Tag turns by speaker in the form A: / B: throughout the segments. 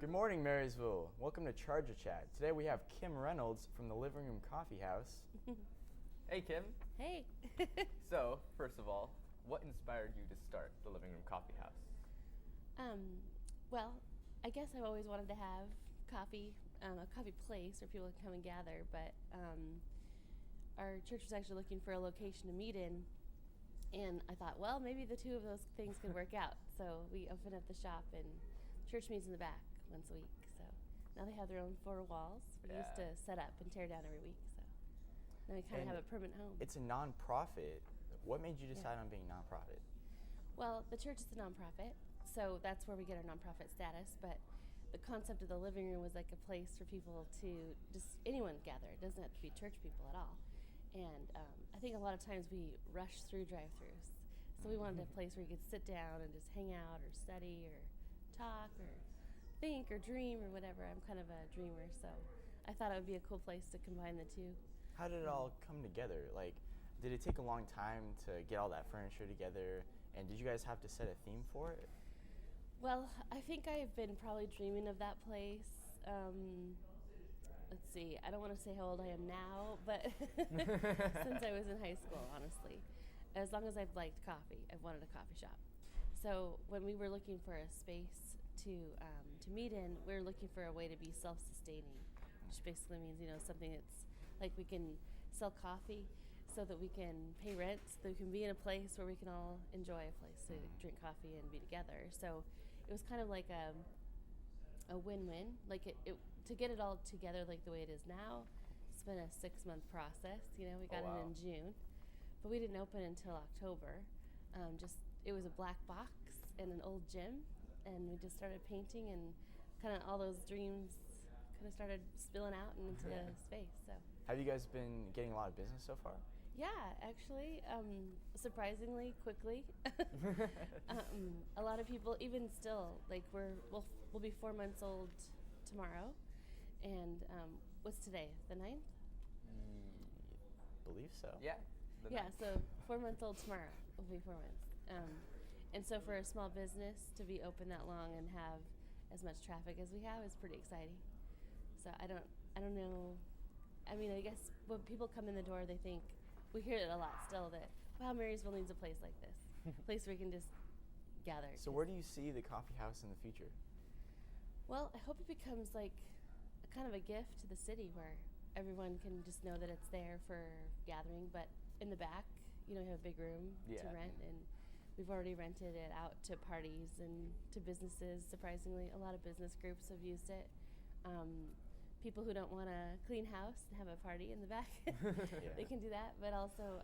A: Good morning, Marysville. Welcome to Charger Chat. Today we have Kim Reynolds from the Living Room Coffee House.
B: Hey, Kim.
C: Hey.
B: So, first of all, what inspired you to start the Living Room Coffee House?
C: Well, I guess I've always wanted to have coffee, a coffee place where people can come and gather, but our church was actually looking for a location to meet in, and I thought, well, maybe the two of those things could work out. So we opened up the shop, and church meets in the back once a week. So now they have their own four walls for us to set up and tear down every week. So now we kind of have a permanent home.
A: It's a nonprofit. What made you decide on being nonprofit?
C: Well, the church is a nonprofit, so that's where we get our nonprofit status. But the concept of the living room was like a place for people to just anyone gather. It doesn't have to be church people at all. And I think a lot of times we rush through drive-thrus. So we wanted a place where you could sit down and just hang out or study or talk or think or dream or whatever. I'm kind of a dreamer, so I thought it would be a cool place to combine the two.
A: How did it all come together? Like, did it take a long time to get all that furniture together? And did you guys have to set a theme for it?
C: Well, I think I've been probably dreaming of that place. Let's see, I don't want to say how old I am now, but since I was in high school, honestly. As long as I've liked coffee, I've wanted a coffee shop. So when we were looking for a space to meet in, we were looking for a way to be self-sustaining, which basically means, something that's like we can sell coffee so that we can pay rent, so that we can be in a place where we can all enjoy a place to drink coffee and be together. So it was kind of like a win-win. Like it to get it all together like the way it is now, it's been a 6-month process. We got it in June, but we didn't open until October. It was a black box and an old gym, and we just started painting, and kind of all those dreams kind of started spilling out into the space. So
A: Have you guys been getting a lot of business so far?
C: yeah, actually, surprisingly quickly. A lot of people, even still, like we'll be 4 months old tomorrow, and what's today? The 9th?
A: Believe so.
B: Yeah.
C: So 4 months old tomorrow will be 4 months. And so for a small business to be open that long and have as much traffic as we have is pretty exciting. So I don't know. I mean, I guess when people come in the door, they think, we hear it a lot still, that, wow, Marysville needs a place like this, a place where we can just gather.
A: So where do you see the coffee house in the future?
C: Well, I hope it becomes like a kind of a gift to the city where everyone can just know that it's there for gathering. But in the back, we have a big room to rent, and we've already rented it out to parties and to businesses. Surprisingly, a lot of business groups have used it. People who don't want to clean house and have a party in the back, they can do that. But also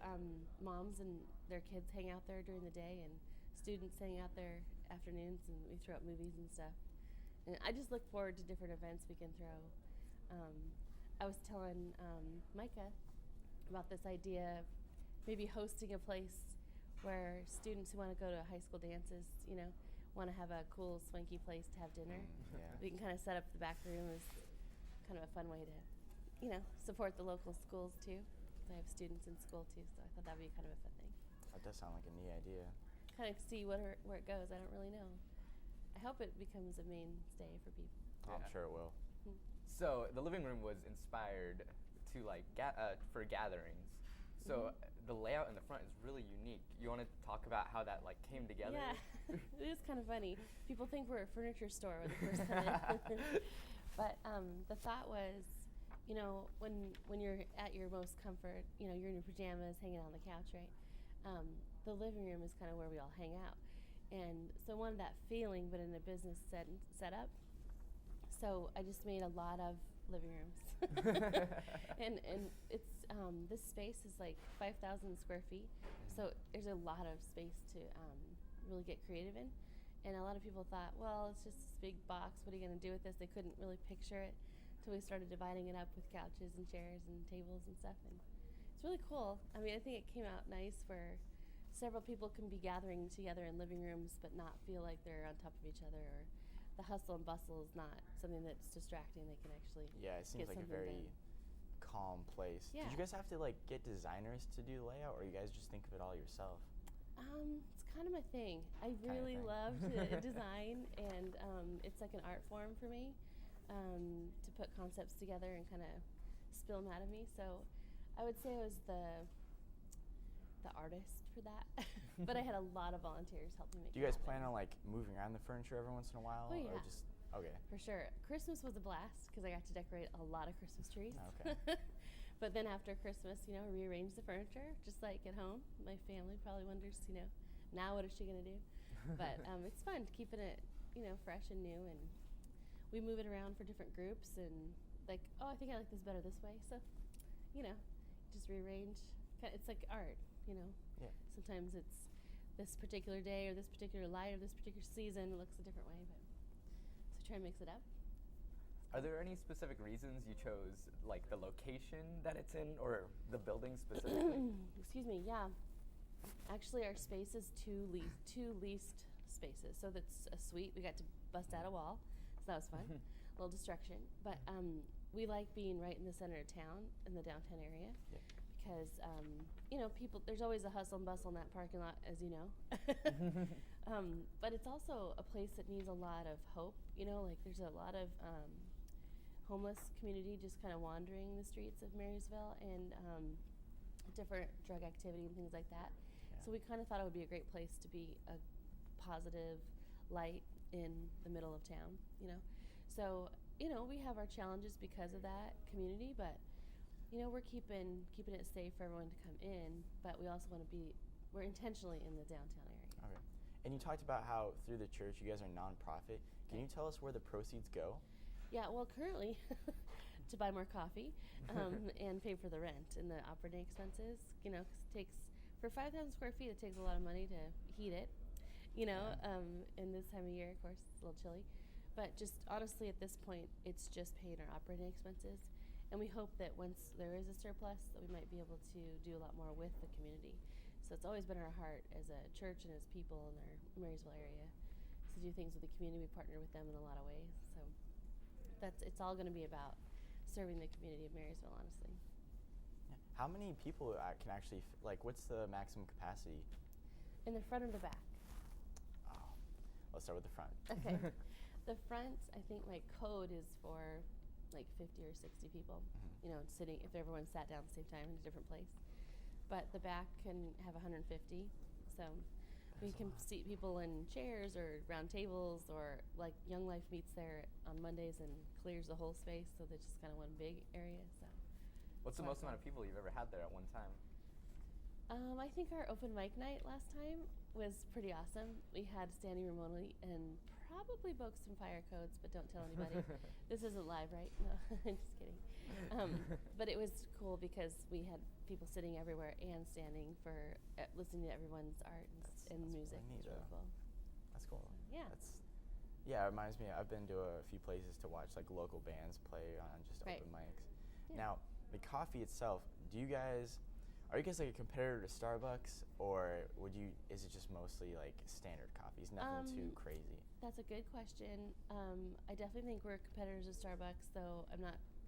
C: moms and their kids hang out there during the day, and students hang out there afternoons, and we throw up movies and stuff. And I just look forward to different events we can throw. I was telling Micah about this idea of maybe hosting a place where students who want to go to high school dances, want to have a cool, swanky place to have dinner. We can kind of set up the back room as kind of a fun way to, support the local schools too. I have students in school too, so I thought that would be kind of a fun thing.
A: That does sound like a neat idea.
C: Kind of see where it goes. I don't really know. I hope it becomes a mainstay for people.
A: I'm sure it will.
B: So the living room was inspired to for gatherings. So the layout in the front is really unique. You want to talk about how that came together?
C: Yeah, it is kind of funny. People think we're a furniture store when they first come in. But the thought was, when you're at your most comfort, you're in your pajamas, hanging on the couch, right? The living room is kind of where we all hang out. And so I wanted that feeling, but in a business setup. So I just made a lot of living rooms. and it's this space is like 5,000 square feet. So there's a lot of space to really get creative in. And a lot of people thought, well, it's just this big box. What are you going to do with this? They couldn't really picture it until we started dividing it up with couches and chairs and tables and stuff. And it's really cool. I mean, I think it came out nice where several people can be gathering together in living rooms but not feel like they're on top of each other, or the hustle and bustle is not something that's distracting. They can actually
A: it seems like a very calm place. Did you guys have to get designers to do the layout, or you guys just think of it all yourself?
C: It's kind of my thing. I really love to design, and it's like an art form for me to put concepts together and kind of spill them out of me. So I would say I was the artist for that, but I had a lot of volunteers helping me make.
A: Do you guys plan on like moving around the furniture every once in a while?
C: Oh, yeah.
A: Or just okay.
C: For sure. Christmas was a blast because I got to decorate a lot of Christmas trees.
A: Okay.
C: But then after Christmas, rearrange the furniture just like at home. My family probably wonders, now what is she gonna do? But it's fun keeping it, fresh and new, and we move it around for different groups and like, oh, I think I like this better this way. So, just rearrange. It's like art,
A: Yeah.
C: Sometimes it's this particular day or this particular light or this particular season looks a different way, but so try and mix it up.
B: Are there any specific reasons you chose, like the location that it's in, or the building specifically?
C: Excuse me. Yeah. Actually, our space is two leased spaces. So that's a suite. We got to bust out a wall, so that was fun. A little destruction, but we like being right in the center of town, in the downtown area,
A: Yeah.
C: because people. There's always a hustle and bustle in that parking lot, as you know. But it's also a place that needs a lot of hope. Like there's a lot of homeless community just kind of wandering the streets of Marysville, and different drug activity and things like that.
A: Yeah.
C: So we kind of thought it would be a great place to be a positive light in the middle of town, So, we have our challenges because of that community, but we're keeping it safe for everyone to come in, but we also want to we're intentionally in the downtown area.
A: Okay. And you talked about how through the church you guys are nonprofit. Can you tell us where the proceeds go?
C: Yeah, well, currently, to buy more coffee and pay for the rent and the operating expenses, 'cause it takes, for 5,000 square feet, it takes a lot of money to heat it, and this time of year, of course, it's a little chilly. But just honestly, at this point, it's just paying our operating expenses. And we hope that once there is a surplus, that we might be able to do a lot more with the community. So it's always been our heart as a church and as people in our Marysville area to do things with the community. We partner with them in a lot of ways. So it's all going to be about serving the community of Marysville, honestly.
A: Yeah. How many people can actually, what's the maximum capacity?
C: In the front or the back?
A: Oh, let's start with the front.
C: Okay. The front, I think my code is for like 50 or 60 people, sitting, if everyone sat down at the same time in a different place. But the back can have 150. So we can seat people in chairs or round tables, or like Young Life meets there on Mondays and clears the whole space, so there's just kind of one big area. So
B: What's the most amount of people you've ever had there at one time?
C: I think our open mic night last time was pretty awesome. We had standing room only and probably broke some fire codes, but don't tell anybody. This isn't live, right? No, I'm just kidding. But it was cool because we had people sitting everywhere and standing for listening to everyone's art and music.
A: Really neat,
C: It's really
A: though.
C: cool.
A: That's cool.
C: Yeah.
A: Yeah, it reminds me, I've been to a few places to watch like local bands play on just
C: Right.
A: open mics.
C: Yeah.
A: Now, the coffee itself, are you guys like a competitor to Starbucks, or is it just mostly like standard coffees, nothing too crazy?
C: That's a good question. I definitely think we're competitors of Starbucks, though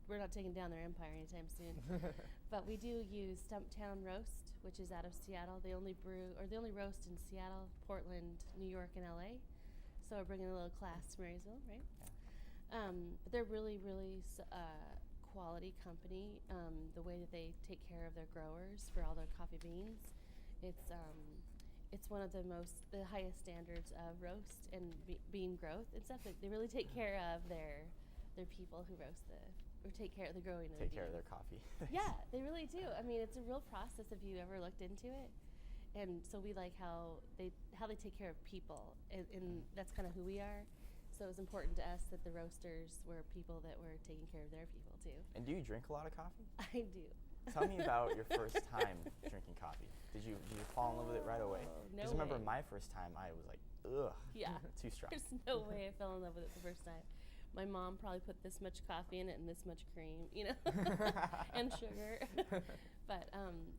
C: we're not taking down their empire anytime soon. But we do use Stumptown Roast, which is out of Seattle. They only roast in Seattle, Portland, New York, and LA. So we're bringing a little class to Marysville, right?
A: Yeah.
C: But they're really, really quality company. The way that they take care of their growers for all their coffee beans, it's one of the highest standards of roast and bean growth and stuff. They really take care of their people who roast take care of the growing of
A: Take
C: the
A: care of
C: beans.
A: their coffee.
C: Yeah, they really do. I mean, it's a real process if you ever looked into it. And so we like how they take care of people, and that's kind of who we are. So it was important to us that the roasters were people that were taking care of their people too.
A: And do you drink a lot of coffee?
C: I do.
A: Tell me about your first time drinking coffee. Did you fall in love with it right away?
C: No
A: Because remember
C: way.
A: my first time, I was like, ugh,
C: Yeah.
A: too strong.
C: There's no way I fell in love with it the first time. My mom probably put this much coffee in it and this much cream, and sugar. But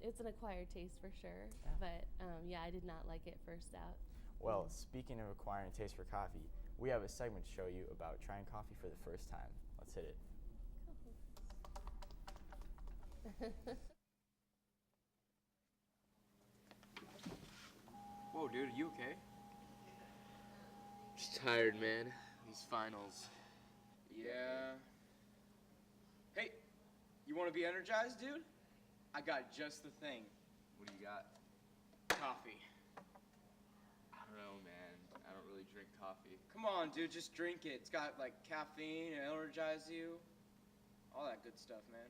C: it's an acquired taste for sure.
A: Yeah.
C: But yeah, I did not like it first out.
A: Well, speaking of acquiring taste for coffee, we have a segment to show you about trying coffee for the first time. Let's hit it.
D: Whoa, dude, are you okay?
E: Just tired, man. These finals.
D: Yeah. Hey, you want to be energized, dude? I got just the thing.
E: What do you got?
D: Coffee.
E: I don't know, man. I don't really drink coffee.
D: Come on, dude, just drink it. It's got like caffeine and energize you. All that good stuff, man.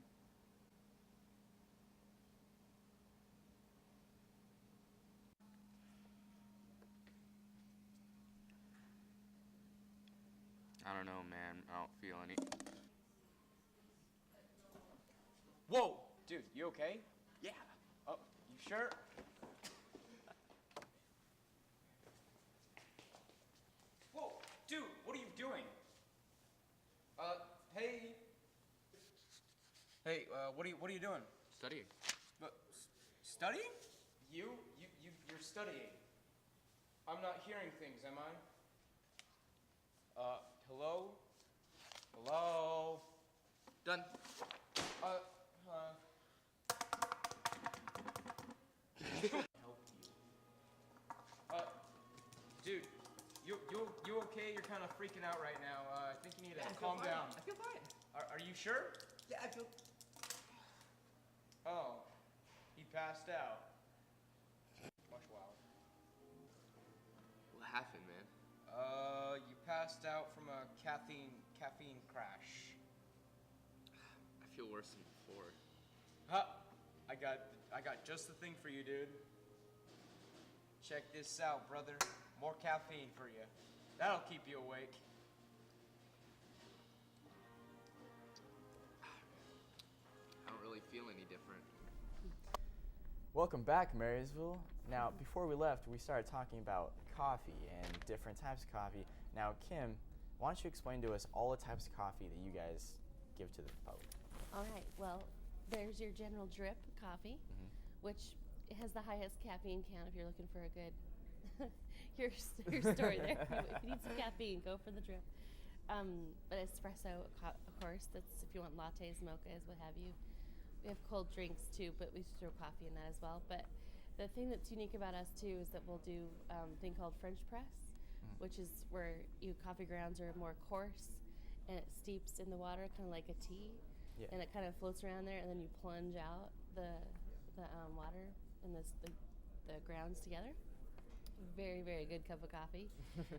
E: I don't know, man. I don't feel any.
D: Whoa, dude, you okay? Yeah. Oh, you sure? Whoa, dude, what are you doing? Hey. Hey, what are you doing?
E: Studying.
D: Studying? You're studying. I'm not hearing things, am I? Hello? Hello?
E: Done.
D: Help you. Dude, you okay? You're kind of freaking out right now. I think you need to calm down.
B: I feel fine.
D: Are you sure?
B: Yeah, I feel.
D: Oh, he passed out. Much wow.
E: What happened, man?
D: You passed out from a caffeine crash.
E: I feel worse than before.
D: Huh? I got just the thing for you, dude. Check this out, brother. More caffeine for you. That'll keep you awake.
E: I don't really feel any different.
A: Welcome back, Marysville. Now, before we left, we started talking about coffee and different types of coffee. Now, Kim, why don't you explain to us all the types of coffee that you guys give to the public?
C: All right. Well, there's your general drip coffee, which has the highest caffeine count if you're looking for a good your story there. If you need some caffeine, go for the drip. But espresso, of course, that's if you want lattes, mochas, what have you. We have cold drinks too, but we throw coffee in that as well. But the thing that's unique about us too is that we'll do a thing called French press, which is where coffee grounds are more coarse and it steeps in the water, kind of like a tea, and it kind of floats around there, and then you plunge out the water and the grounds together. Very, very good cup of coffee.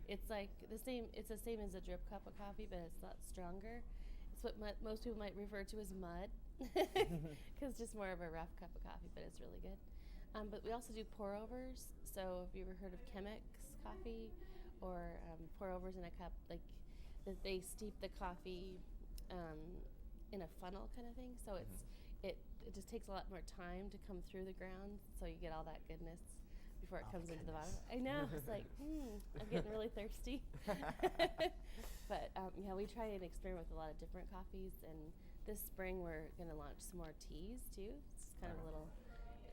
C: It's like the same. It's the same as a drip cup of coffee, but it's a lot stronger. It's what most people might refer to as mud, because just more of a rough cup of coffee, but it's really good. But we also do pour overs. So have you ever heard of Chemex coffee, or pour overs in a cup? Like that they steep the coffee in a funnel kind of thing. So it just takes a lot more time to come through the ground, so you get all that goodness before it comes into the bottle. I know, it's like, I'm getting really thirsty. But yeah, we try and experiment with a lot of different coffees, and this spring we're going to launch some more teas too. It's kind of a little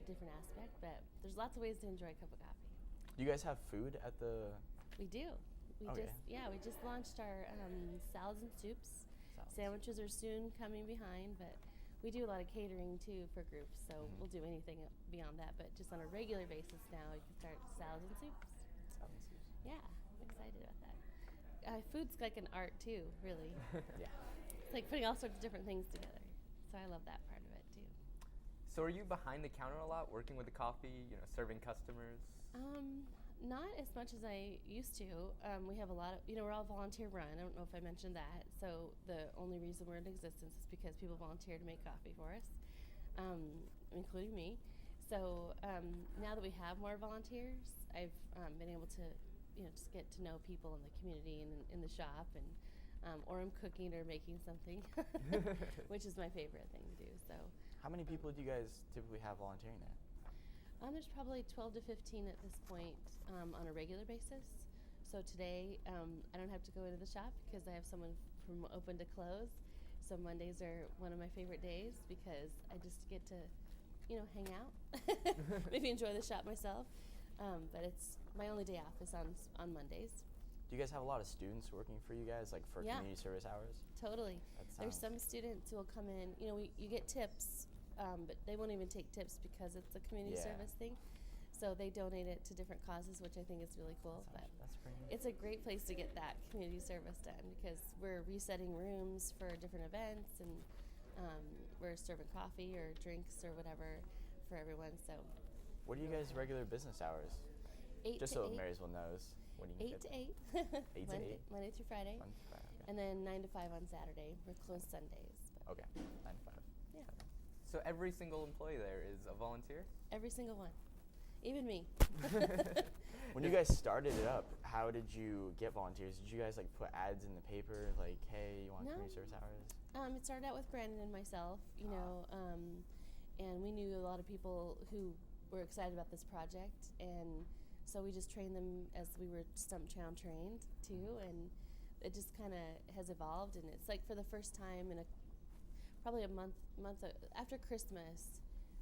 C: different aspect, but there's lots of ways to enjoy a cup of coffee.
A: Do you guys have food at the...
C: We do. We just launched our salads and soups. Sandwiches are soon coming behind, but we do a lot of catering too for groups, so we'll do anything beyond that. But just on a regular basis now, you can start salads and soups. Yeah, I'm excited about that. Food's like an art too, really.
A: Yeah.
C: It's like putting all sorts of different things together. So I love that part of it too.
B: So are you behind the counter a lot, working with the coffee, serving customers?
C: Not as much as I used to. We have a lot of, we're all volunteer run. I don't know if I mentioned that. So the only reason we're in existence is because people volunteer to make coffee for us, including me. So now that we have more volunteers, I've been able to, just get to know people in the community and in the shop, and or I'm cooking or making something, which is my favorite thing to do. So.
A: How many people do you guys typically have volunteering there?
C: There's probably 12 to 15 at this point on a regular basis. So today, I don't have to go into the shop because I have someone from open to close. So Mondays are one of my favorite days because I just get to, hang out, maybe enjoy the shop myself. But it's my only day off is on Mondays.
A: Do you guys have a lot of students working for you guys, like for community service hours?
C: Totally. There's some students who will come in. You get tips. But they won't even take tips because it's a community service thing. So they donate it to different causes, which I think is really cool. But
A: That's pretty neat.
C: it's a great place to get that community service done because we're resetting rooms for different events and we're serving coffee or drinks or whatever for everyone. So
A: What are you guys' regular business hours?
C: 8
A: Just
C: to
A: so
C: 8.
A: Marysville knows. When you
C: 8 to 8.
A: 8 to 8?
C: Monday through Friday.
A: Monday to Friday, okay.
C: And then 9 to 5 on Saturday. We're closed Sundays. But
A: Okay, 9 to 5.
C: yeah,
B: So every single employee there is a volunteer?
C: every single one. Even me.
A: When you guys started it up, how did you get volunteers? Did you guys like put ads in the paper like, hey, you want
C: No.
A: community service hours?
C: It started out with Brandon and myself, you know, and we knew a lot of people who were excited about this project, and so we just trained them as we were Stumptown trained too, and it just kind of has evolved, and it's like for the first time in probably a month after Christmas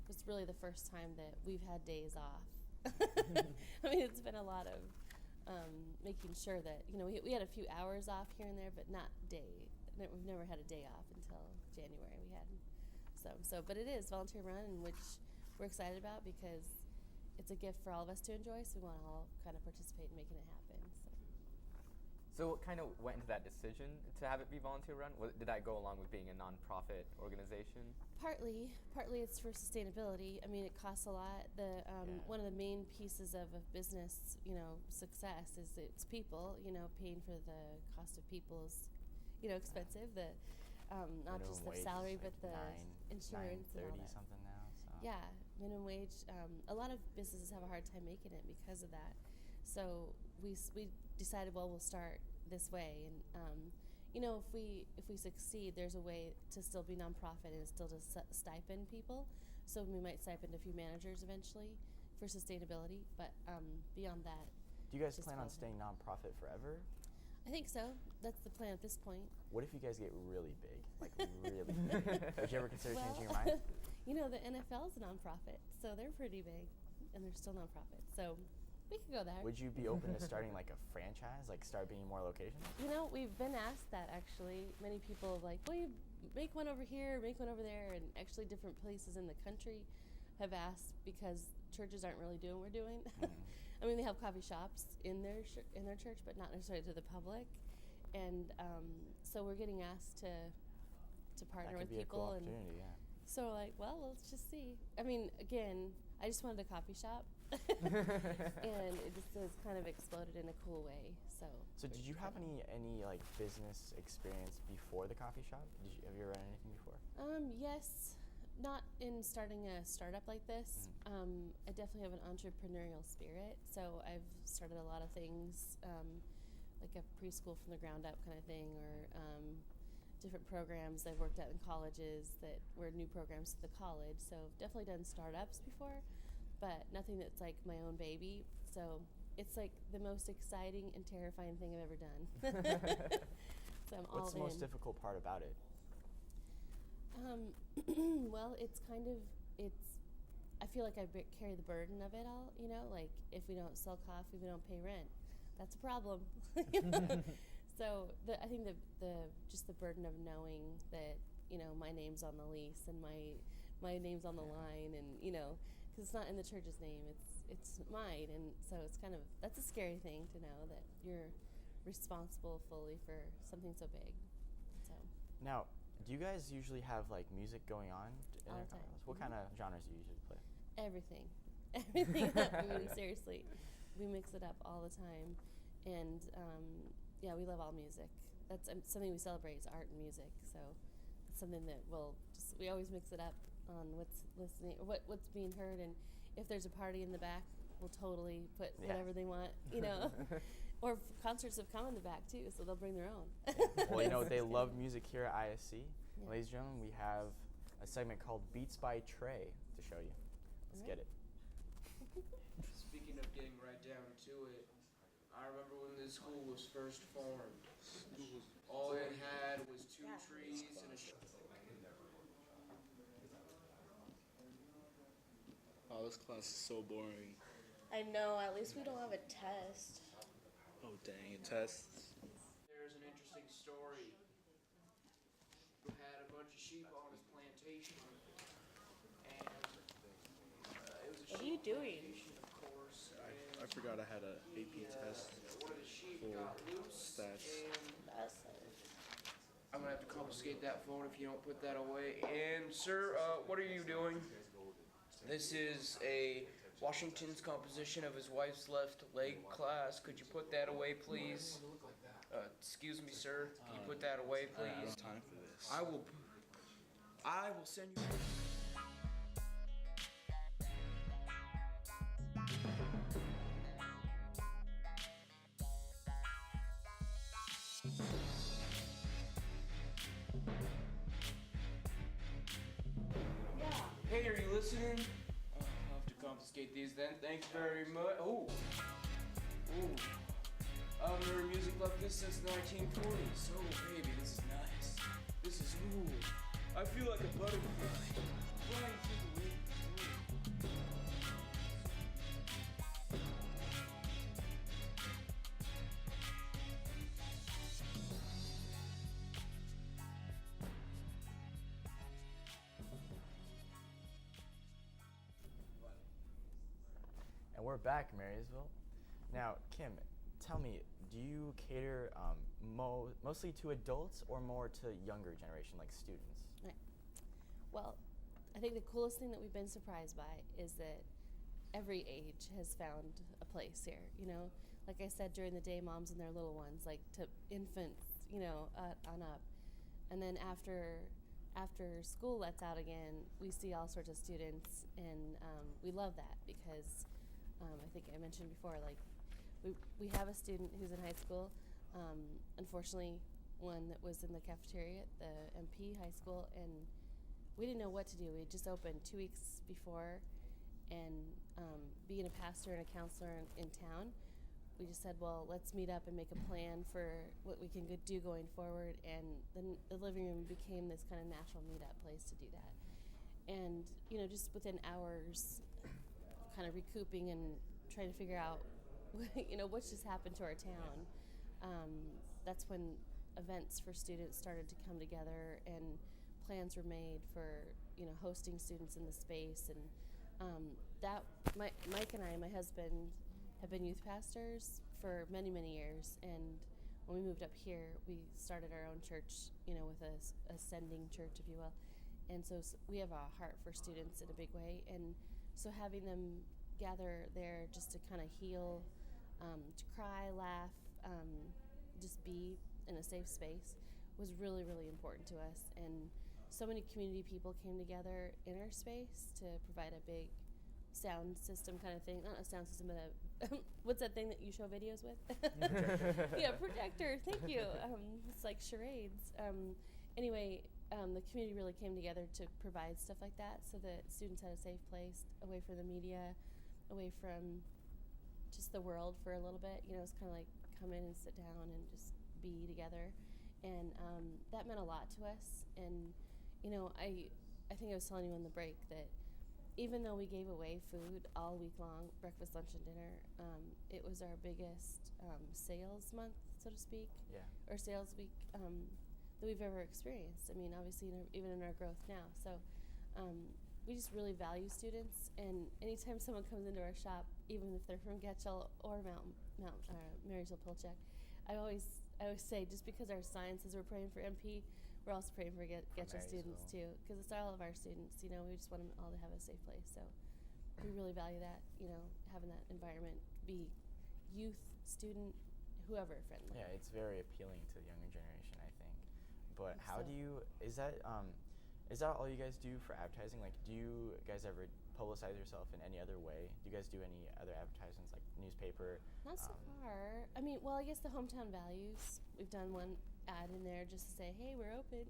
C: was really the first time that we've had days off. I mean, it's been a lot of making sure that, you know, we had a few hours off here and there, but not day. We've never had a day off until January. We had but it is volunteer run, which we're excited about because it's a gift for all of us to enjoy. So we want to all kind of participate in making it happen.
B: So what kind of went into that decision to have it be volunteer run? Did that go along with being a nonprofit organization?
C: Partly it's for sustainability. I mean, it costs a lot. One of the main pieces of a business, you know, success is its people. You know, paying for the cost of people is, you know, expensive. Not
A: Minimum
C: just the
A: wage is
C: salary,
A: like
C: but the insurance and all
A: $9.30
C: that.
A: something now. So.
C: Yeah, minimum wage. A lot of businesses have a hard time making it because of that. So we decided, well, we'll start this way, and you know, if we succeed, there's a way to still be nonprofit and still to stipend people. So we might stipend a few managers eventually for sustainability, but beyond that.
A: Do you guys
C: just
A: plan on
C: volunteer.
A: staying nonprofit forever?
C: I think so. That's the plan at this point.
A: What if you guys get really big? Like really big? Would you ever consider changing your mind?
C: You know, the NFL's a nonprofit, so they're pretty big, and they're still nonprofit. So we could go there.
A: Would you be open to starting like a franchise, like start being more locations?
C: You know, we've been asked that actually. Many people have like, well, you make one over here, make one over there, and actually different places in the country have asked because churches aren't really doing what we're doing. I mean, they have coffee shops in their church, but not necessarily to the public. And so we're getting asked to partner with
A: That could be a cool
C: people, and
A: opportunity, yeah.
C: so like, well, let's just see. I mean, again, I just wanted a coffee shop, and it just has kind of exploded in a cool way. So
A: Did you have any like business experience before the coffee shop? Have you ever run anything before?
C: Yes, not in starting a startup like this. I definitely have an entrepreneurial spirit. So I've started a lot of things, like a preschool from the ground up kind of thing, or different programs I've worked at in colleges that were new programs to the college. So definitely done startups before, but nothing that's like my own baby. So it's like the most exciting and terrifying thing I've ever done. So I'm all in.
A: What's the most difficult part about it?
C: Well, I feel like I carry the burden of it all, you know, like if we don't sell coffee, we don't pay rent. That's a problem. You know? So I think just the burden of knowing that, you know, my name's on the lease and my name's on the line, and, you know, because it's not in the church's name, it's mine. And so that's a scary thing to know that you're responsible fully for something so big. So
A: Now, do you guys usually have like music going on in
C: All
A: your
C: the time.
A: concerts? What kind of genres do you usually play?
C: everything. I mean, seriously, we mix it up all the time, and yeah, we love all music. That's something we celebrate is art and music. So it's something that we always mix it up on what's listening, what's being heard, and if there's a party in the back, we'll totally put whatever they want, you know. Or concerts have come in the back too, so they'll bring their own.
A: Well, you know, they love music here at ISC.
C: Yeah.
A: Ladies and gentlemen, we have a segment called Beats by Trey to show you. Let's get it.
D: Speaking of getting right down to it, I remember when this school was first formed. All it had was 2 trees and a
E: Oh, this class is so boring.
F: I know, at least we don't have a test.
E: Oh, dang, a test.
D: There's an interesting story. Who had a bunch of sheep on his plantation, and it was a
F: What are
D: sheep
F: you doing?
D: plantation, of course.
G: forgot I had a AP test for stats.
F: That's
D: I'm gonna have to confiscate that phone if you don't put that away. And sir, what are you doing? This is a Washington's composition of his wife's left leg class. Could you put that away, please? Excuse me, sir. Can you put that away,
G: I don't
D: please?
G: have time for this.
D: I will send you. Hey, are you listening? I'll have to confiscate these then. Thanks very much. Oh. Ooh. I haven't heard music like this since the 1940s. Oh, baby, this is nice. This is ooh. I feel like a butterfly. Flying through the wind. Ooh.
A: And we're back, Marysville. Now, Kim, tell me, do you cater mostly to adults or more to younger generation, like students?
C: Right. Well, I think the coolest thing that we've been surprised by is that every age has found a place here. You know, like I said during the day, moms and their little ones, like to infants, you know, on up, and then after school lets out again, we see all sorts of students, and we love that because I think I mentioned before, like we have a student who's in high school, unfortunately one that was in the cafeteria at the MP high school, and we didn't know what to do. We had just opened 2 weeks before, and being a pastor and a counselor in town, we just said, well, let's meet up and make a plan for what we can do going forward, and then the living room became this kind of natural meetup place to do that. And, you know, just within hours, kind of recouping and trying to figure out, you know, what's just happened to our town. That's when events for students started to come together, and plans were made for, you know, hosting students in the space. And Mike and I, my husband, have been youth pastors for many, many years. And when we moved up here, we started our own church, you know, with a sending church, if you will. And so we have a heart for students in a big way. And so having them gather there just to kind of heal, to cry, laugh, just be in a safe space was really, really important to us. And so many community people came together in our space to provide a big sound system kind of thing. Not a sound system, but a what's that thing that you show videos with? Yeah, projector. Thank you. It's like charades. Anyway, the community really came together to provide stuff like that, so that students had a safe place away from the media, away from just the world for a little bit. You know, it's kind of like come in and sit down and just be together, and that meant a lot to us. And you know, I think I was telling you on the break that even though we gave away food all week long, breakfast, lunch, and dinner, it was our biggest sales month, so to speak, or sales week that we've ever experienced. I mean, obviously, even in our growth now. So we just really value students, and anytime someone comes into our shop, even if they're from Getchell or Marysville-Pilchuck, I always say, just because our sign says we're praying for MP, we're also praying for Getchell students too, because it's all of our students. You know, we just want them all to have a safe place. So we really value that. You know, having that environment be youth, student, whoever friendly.
A: Yeah, it's very appealing to the younger generation, I think. But how do you? Is that all you guys do for advertising? Like, do you guys ever publicize yourself in any other way? Do you guys do any other advertisements, like newspaper?
C: Not so far. I mean, well, I guess the hometown values. We've done one ad in there just to say, hey, we're open.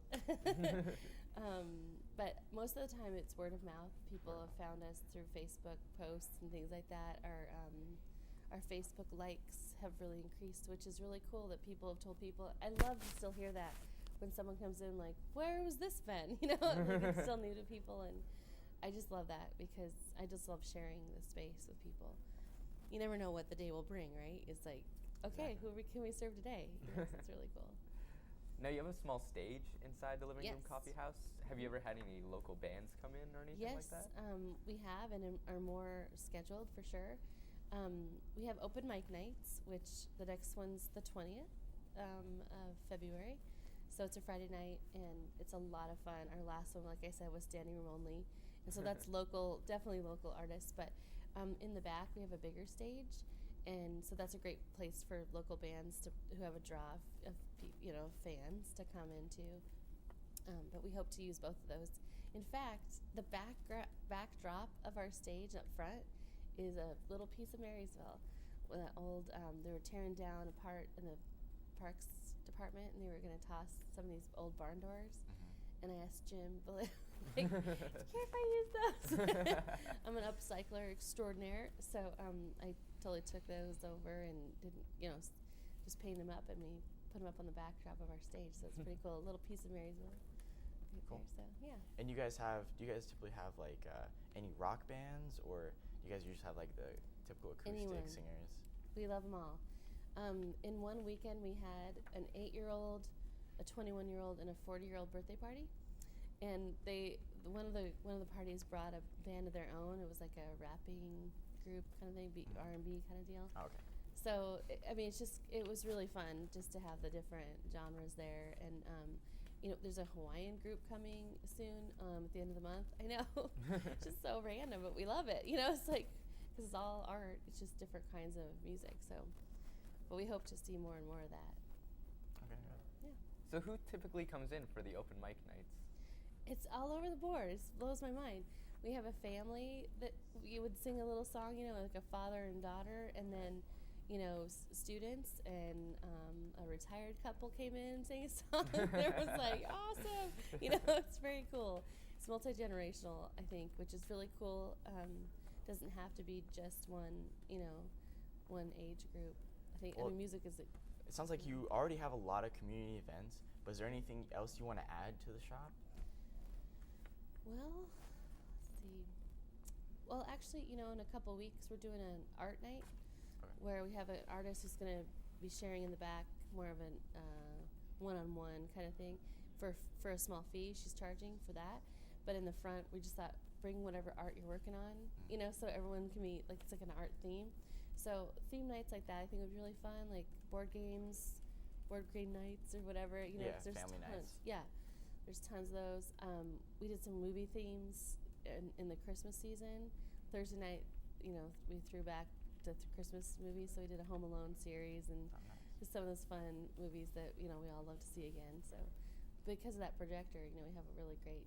C: But most of the time it's word of mouth. People have found us through Facebook posts and things like that. Our Facebook likes have really increased, which is really cool that people have told people. I love to still hear that when someone comes in like, where was this been? You know, like it's still new to people, and I just love that because I just love sharing the space with people. You never know what the day will bring, right? It's like, okay, who can we serve today? You know, so it's really cool.
B: Now you have a small stage inside the Living Room
C: Yes.
B: Coffee House. Have you ever had any local bands come in or anything like that?
C: Yes, we have, and are more scheduled for sure. We have open mic nights, which the next one's the 20th of February. So it's a Friday night, and it's a lot of fun. Our last one, like I said, was standing room only. And so that's local, definitely local artists. But in the back, we have a bigger stage. And so that's a great place for local bands who have a draw of fans to come into. But we hope to use both of those. In fact, the backdrop of our stage up front is a little piece of Marysville. That old, they were tearing down a part in the parks department, and they were going to toss some of these old barn doors. And I asked Jim, like, do you care if I use those? I'm an upcycler extraordinaire, so I totally took those over and didn't, just paint them up, and we put them up on the backdrop of our stage. So it's pretty cool. A little piece of Marysville. Right
A: Cool.
C: there, so yeah.
A: And do you guys typically have like any rock bands, or do you guys just have like the typical acoustic
C: Anyone.
A: singers?
C: We love them all. In one weekend, we had an 8-year-old, a 21-year-old, and a 40-year-old birthday party, and one of the parties brought a band of their own. It was like a rapping group kind of thing, R&B kind of deal.
A: Oh, okay.
C: So it was really fun just to have the different genres there, and there's a Hawaiian group coming soon at the end of the month. I know, it's just so random, but we love it. It's like, because it's all art. It's just different kinds of music. So, but we hope to see more and more of that.
A: Okay.
C: Yeah,
B: So who typically comes in for the open mic nights?
C: it's all over the board. It blows my mind. We have a family that you would sing a little song, like a father and daughter, and then students, and a retired couple came in and sang a song. It was like awesome. It's very cool. It's multi-generational, I think, which is really cool. Doesn't have to be just one age group.
A: Well,
C: music is
A: It sounds like you already have a lot of community events, but is there anything else you want to add to the shop?
C: well, let's see. Well, actually, in a couple weeks we're doing an art night.
A: Okay.
C: Where we have an artist who's going to be sharing in the back, more of a one-on-one kind of thing, for a small fee. She's charging for that, but in the front, we just thought bring whatever art you're working on, so everyone can be like, it's like an art theme. So theme nights like that, I think would be really fun, like board games, board game nights or whatever. 'Cause there's
A: family
C: tons.
A: nights.
C: Yeah, there's tons of those. We did some movie themes in the Christmas season. Thursday night, we threw back to Christmas movies, so we did a Home Alone series, and
A: Oh, nice.
C: just some of those fun movies that we all love to see again. So because of that projector, we have a really great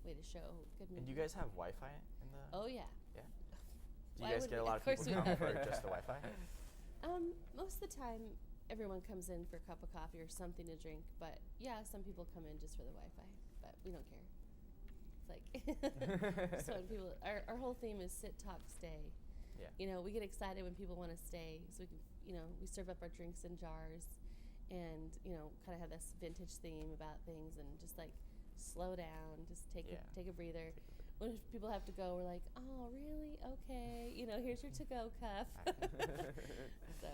C: way to show good movies.
A: And do you guys have Wi-Fi in the?
C: Oh yeah.
A: Yeah. Do
C: Why
A: you guys
C: would
A: get a
C: we?
A: lot
C: Of
A: of people
C: course we
A: come
C: would.
A: for just the Wi-Fi?
C: Most of the time, everyone comes in for a cup of coffee or something to drink. But yeah, some people come in just for the Wi-Fi, but we don't care. It's like so when people. Our whole theme is sit, talk, stay.
A: Yeah.
C: We get excited when people want to stay, so we can, we serve up our drinks in jars, and kind of have this vintage theme about things, and just like slow down, just take a breather. When people have to go, we're like, oh, really? Okay. Here's your to-go cup. So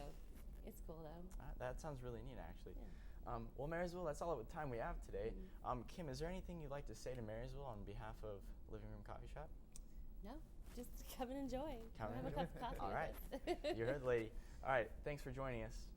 C: it's cool, though.
A: That sounds really neat, actually.
C: Yeah.
A: Well, Marysville, that's all the time we have today. Kim, is there anything you'd like to say to Marysville on behalf of Living Room Coffee Shop?
C: No, just come and enjoy.
A: Come and
C: have a cup of coffee
A: All
C: with
A: right.
C: us.
A: You heard the lady. All right. Thanks for joining us.